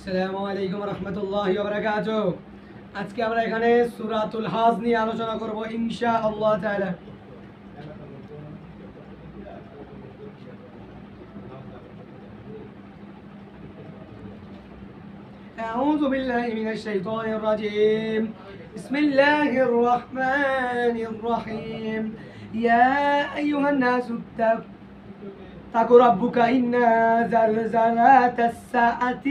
আসসালামু আলাইকুম রহমতুল্লাহি ওয়া বারাকাতুহু। আজকে আমরা এখানে সূরাতুল হাজ নিয়ে আলোচনা করব ইনশাআল্লাহ তাআলা। أعوذ بالله من الشيطان الرجيم. بسم الله الرحمن الرحيم. يا أيها الناس اتقوا ربك إن زلزلة الساعة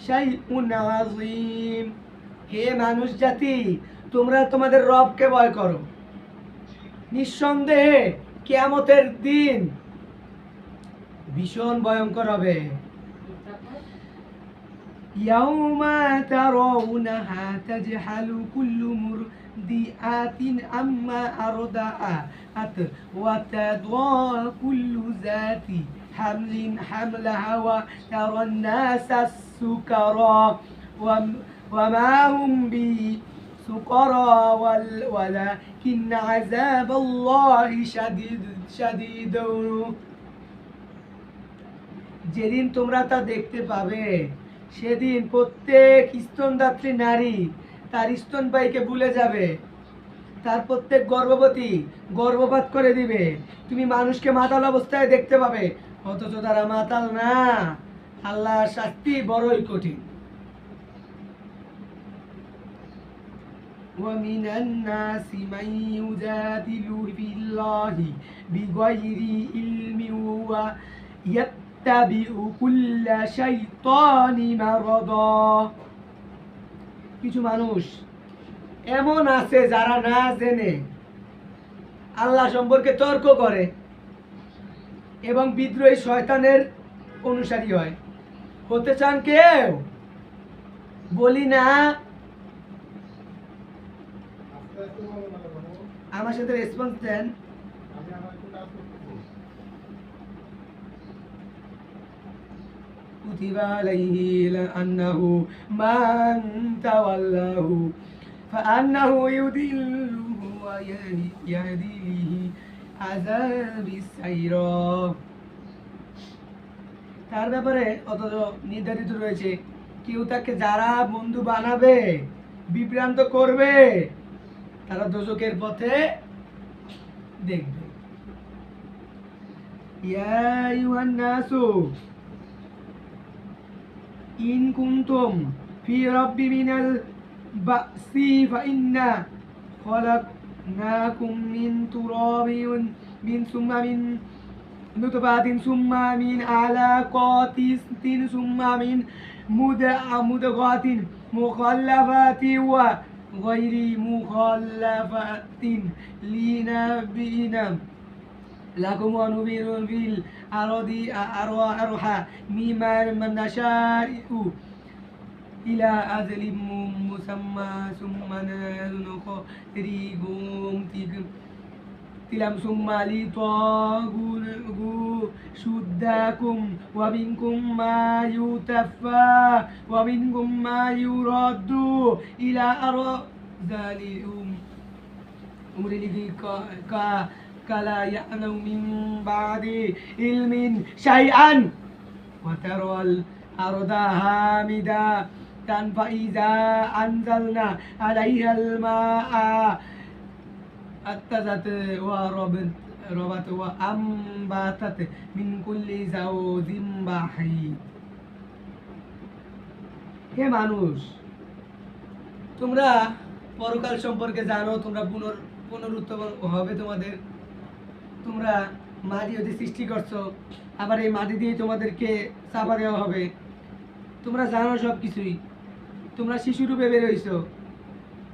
شيء عظيم. হে মানুষ জাতি, তোমরা তোমাদের রবকে ভয় করো। নিঃসন্দেহে কিয়ামতের দিন ভীষণ ভয়ঙ্কর হবে। ইয়াউমা তারাউনাহা তাজহালু কুল্লু মুরদিআতিন আম্মা আরদাআত ওয়া তাদা কুল্লু যাতি হামলিন হামলাহা ওয়া তারান নাসা সুকারা وما هم بسكرى ولكن عذاب الله شديد. যেদিন তোমরা তা দেখতে পাবে সেদিন প্রত্যেক স্তনদাত্রী নারী তার স্তনপায়ীকে ভুলে যাবে, তার প্রত্যেক গর্ভবতী গর্ভপাত করে দিবে। তুমি মানুষকে মাতাল অবস্থায় দেখতে পাবে, অথচ তারা মাতাল না। আল্লাহর শাস্তি বড়ই কঠিন। ومن الناس من يجادل في الله بغير علم ويتبع كل شيطان مرض. কিছু মানুষ এমন আছে যারা না জেনে আল্লাহ সম্পর্কে তর্ক করে এবং বিদ্রোহী শয়তানের অনুসারী হয়। হতে চান কেউ? বলি না, আমার সাথে রেসপন্স দেন। কুতিবা আলাইহি আন্নাহু মান তাওয়াল্লাহু ফাআন্নাহু ইউদিল্লুহু ওয়া ইয়াহদিহি আযাবিস সাইরা। তার ব্যাপারে অথচ নির্ধারিত রয়েছে, কেউ তাকে যারা বন্ধু বানাবে বিভ্রান্ত করবে তারা দোজখের পথে দেখবে। ইয়া আইয়ুহান নাসু ইন কুনতুম ফি রাব্বি মিনাল বাসি ফাইন্না খলাকনাকুম মিন তুরাবিন মিন সুম্মা মিন নুতফাতিন সুম্মা মিন আলাকাতিন সুম্মা মিন মুদগাতিন মুখাল্লাফাতিন ওয়া غير مخلفة لنبينا لكم ونبير في الأرض أرحى مما نشاء إلى أجل مسمى ثم نخرجكم تلم ثم لتغوا شدكم ومنكم ما يتوفى ومنكم ما يرد إلى أرذلهم كلا يعلم من بعد علم شيئا وترى الأرض هامدة فإذا أنزلنا عليها الماء اهتزت وربت وأنبتت من كل زوج بهيج. হে মানুষ, তোমরা পরকাল সম্পর্কে জানো, তোমরা পুনরুত্থান হবে তোমাদের। তোমরা মাটি হতে সৃষ্টি করছো, আবার এই মাটি দিয়ে তোমাদেরকে চাপা দেওয়া হবে। তোমরা জানো সব কিছুই। তোমরা শিশুরূপে বেরোইছো,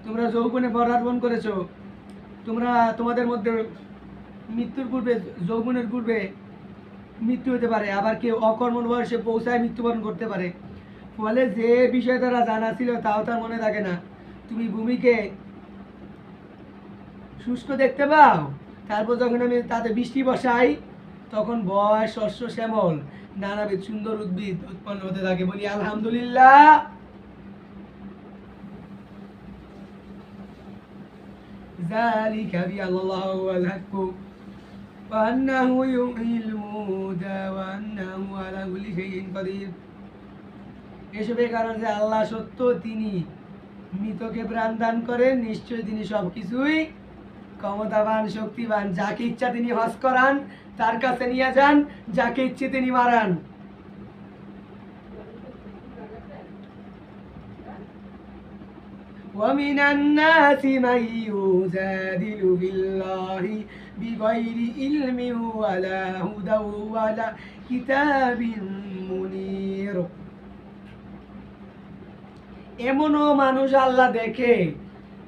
তোমরা যৌবনে পদার্পণ করেছো। তোমরা তোমাদের মধ্যে মৃত্যুর পূর্বে যৌবনের পূর্বে মৃত্যু হতে পারে, আবার কেউ অকর্মণ বয়সে পৌঁছায় মৃত্যুবরণ করতে পারে। ফলে যে বিষয় তারা জানা ছিল তাও তার মনে থাকে না। তুমি ভূমিকে শুষ্ক দেখতে পাও, তারপর যখন আমি তাতে বৃষ্টি বসাই তখন বয়স শস্য শ্যামল নানাবিধ সুন্দর উদ্ভিদ উৎপন্ন হতে থাকে। বলি আলহামদুলিল্লাহ। ذلك بأن الله هو الحق وأنه يحيي الموتى وأنه على كل شيء قدير এসবের কারণ যে আল্লাহ সত্য, তিনি মৃতকে প্রাণ দান করেন, নিশ্চয়ই তিনি সবকিছুই ক্ষমতাবান, শক্তিবান। যাকে ইচ্ছা তিনি হজ করান, তার কাছে নিয়ে যান, যাকে ইচ্ছে তিনি মারান। ومن الناس من يجادل في الله بغير علم ولا هدى ولا كتاب منير। এমনও মানুষ আল্লাহ দেখে,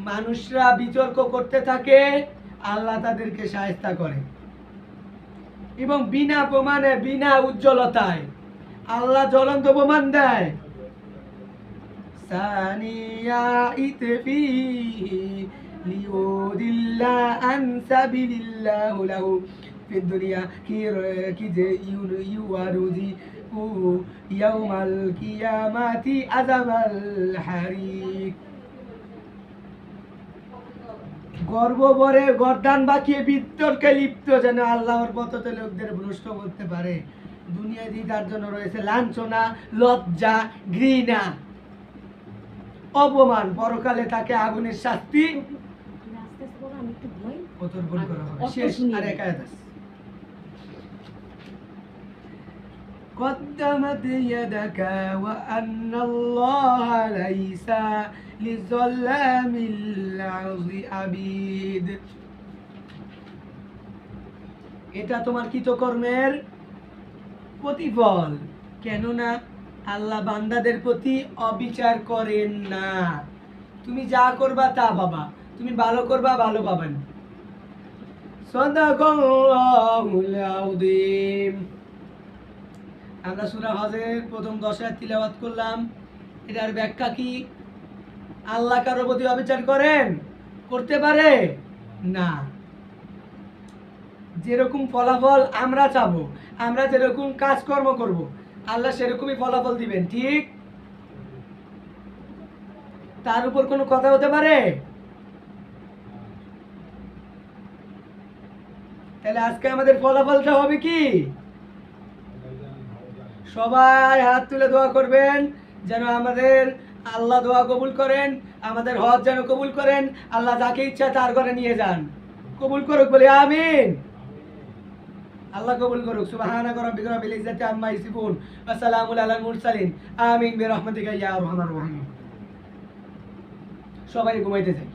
মানুষরা বিতর্ক করতে থাকে, আল্লাহ তাদেরকে সাহায্য করে এবং বিনা প্রমাণে, বিনা উজ্জ্বলতায় আল্লাহ জ্বলন্ত প্রমাণ দেয়। সানিয়া ইতফিহি লিউদিল্লা আন সাবিলিল্লাহ লাহু ফিদ দুনিয়া কি যে ইউয়ারুজি ইয়াউমাল কিয়ামাতি আযাবাল হারিক। গর্ব ভরে গর্দান বাঁকিয়ে বিতর্কে লিপ্ত যেন আল্লাহর পথে লোকদের ভ্রষ্ট করতে পারে। দুনিয়ায় তার জন্য রয়েছে লাঞ্ছনা, লজ্জা, ঘৃণা, অপমান। পরকালে তাকে আগুনের শাস্তি প্রত্যর্পণ করা হবে। শেষ আর এক আয়াত আছে। قدمت يدك وأن الله ليس للظلام العبيد। এটা তোমার কৃতকর্মের প্রতিফল, কেননা আল্লাহ বান্দাদের প্রতি অবিচার করেন না। তুমি যা করবা তা পাবা, তুমি ভালো করবা ভালো পাবেন। সাদাকাল্লাহুল আযীম। আমরা সূরা হজের প্রথম 10 আয়াত তিলাওয়াত করলাম। এটার ব্যাখ্যা কি? আল্লাহ কারোর প্রতি অবিচার করেন? করতে পারে না। যেরকম ফলাফল আমরা চাবো, আমরা যেরকম কাজকর্ম করব, আল্লাহ সেরকমই ফলাফল দিবেন, ঠিক? তার উপর কোনো কথা হতে পারে? তাহলে আজকে আমাদের ফলাফলটা হবে কি? সবাই হাত তুলে দোয়া করবেন যেন আমাদের আল্লাহ দোয়া কবুল করেন, আমাদের হজ যেন কবুল করেন, আল্লাহ যাকে ইচ্ছা তার ঘরে নিয়ে যান, কবুল করুক বলে আমিন। আল্লাহ কবুল করুক। সুবহানাকা রাব্বিকা রাব্বিল ইজ্জাতি আম্মা ইয়াসিফুন ওয়া সালামুন আলাল মুরসালিন। আমিন বিরহমাতিকা ইয়া আরহামার রাহিম। সবাই ঘুমাইতে যাই।